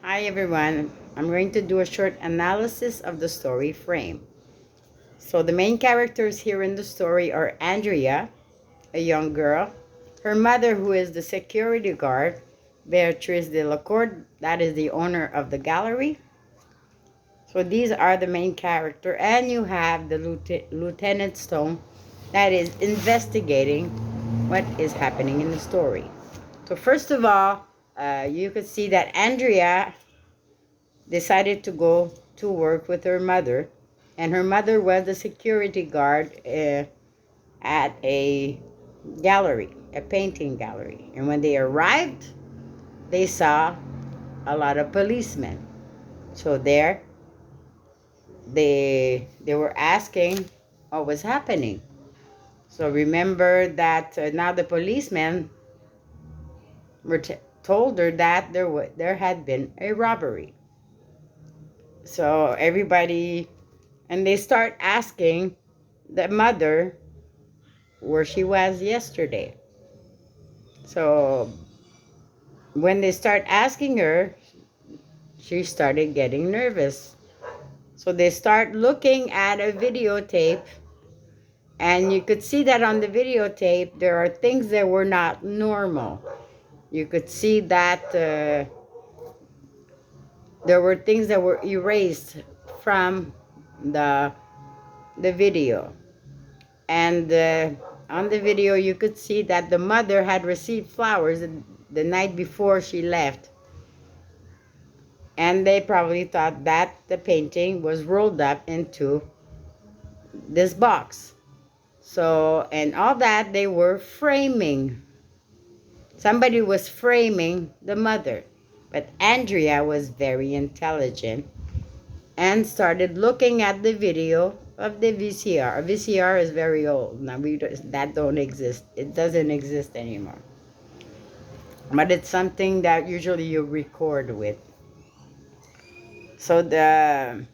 Hi everyone. I'm going to do a short analysis of the story frame. So the main characters here in the story are Andrea, a young girl, her mother who is the security guard, Beatrice de la Court, that is the owner of the gallery. So these are the main character, and you have the Lieutenant Stone that is investigating what is happening in the story. So first of all, you could see that Andrea decided to go to work with her mother, and her mother was the security guard at a gallery, a painting gallery. And when they arrived, they saw a lot of policemen. So there, they were asking what was happening. So remember that now the policemen were told her that there had been a robbery. So everybody, and they start asking the mother where she was yesterday. So when they start asking her, she started getting nervous. So they start looking at a videotape, and you could see that on the videotape there are things that were not normal. You could see that there were things that were erased from the video. And on the video you could see that the mother had received flowers the night before she left, and they probably thought that the painting was rolled up into this box. So, and all that, they were framing, somebody was framing the mother. But Andrea was very intelligent and started looking at the video of the VCR. VCR is very old now. That don't exist. It doesn't exist anymore. But it's something that usually you record with. So the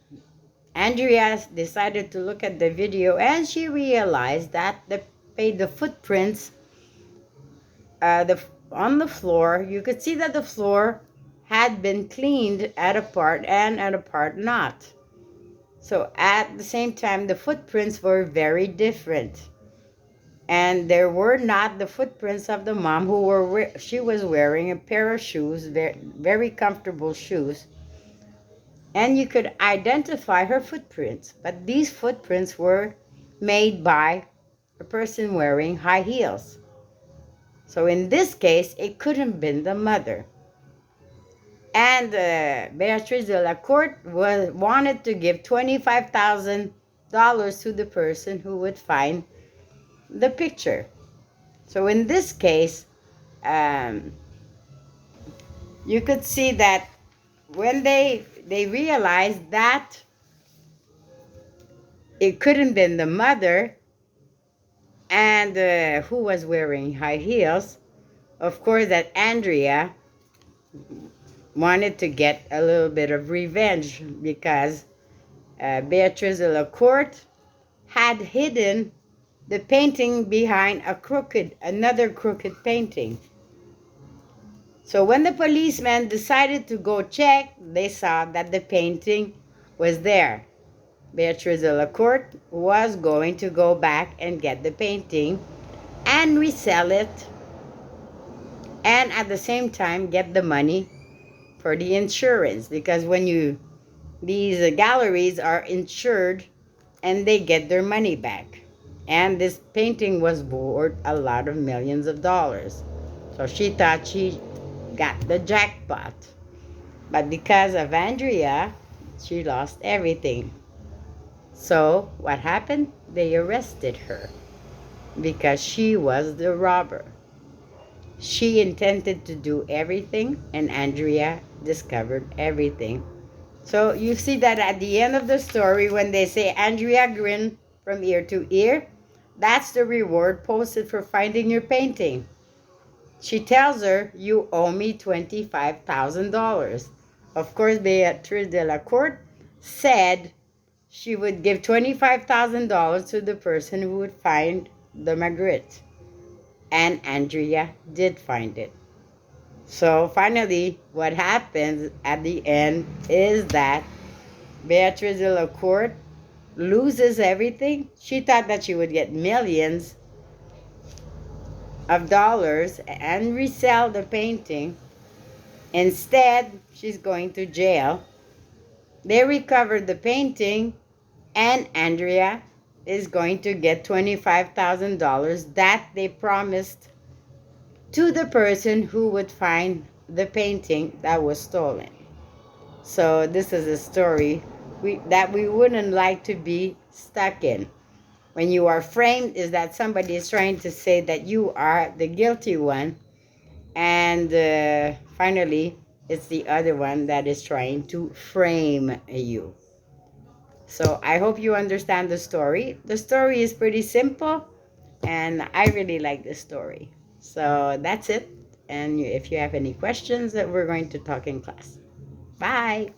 Andrea decided to look at the video, and she realized that the footprints on the floor, you could see that the floor had been cleaned at a part and at a part not. So at the same time, the footprints were very different. And there were not the footprints of the mom she was wearing a pair of shoes, very, very comfortable shoes. And you could identify her footprints. But these footprints were made by a person wearing high heels. So in this case, it couldn't have been the mother. And Beatrice de la Court wanted to give $25,000 to the person who would find the picture. So in this case, you could see that when they realized that it couldn't have been the mother, and who was wearing high heels, of course that Andrea wanted to get a little bit of revenge, because Beatrice de la Court had hidden the painting behind another crooked painting. So when the policeman decided to go check, they saw that the painting was there. Beatrice de la Court was going to go back and get the painting and resell it, and at the same time get the money for the insurance, because these galleries are insured and they get their money back. And this painting was worth a lot of millions of dollars. So she thought she got the jackpot. But because of Andrea, she lost everything. So what happened? They arrested her because she was the robber. She intended to do everything, and Andrea discovered everything. So you see that at the end of the story, when they say Andrea grinned from ear to ear, that's the reward posted for finding your painting. She tells her, "You owe me $25,000. Of course, Beatrice de la Court said she would give $25,000 to the person who would find the Magritte. And Andrea did find it. So finally, what happens at the end is that Beatriz de la Court loses everything. She thought that she would get millions of dollars and resell the painting. Instead, she's going to jail. They recovered the painting, and Andrea is going to get $25,000 that they promised to the person who would find the painting that was stolen. So this is a story that we wouldn't like to be stuck in. When you are framed, is that somebody is trying to say that you are the guilty one, and finally, it's the other one that is trying to frame you. So I hope you understand the story. The story is pretty simple, and I really like the story. So that's it. And if you have any questions, that we're going to talk in class. Bye.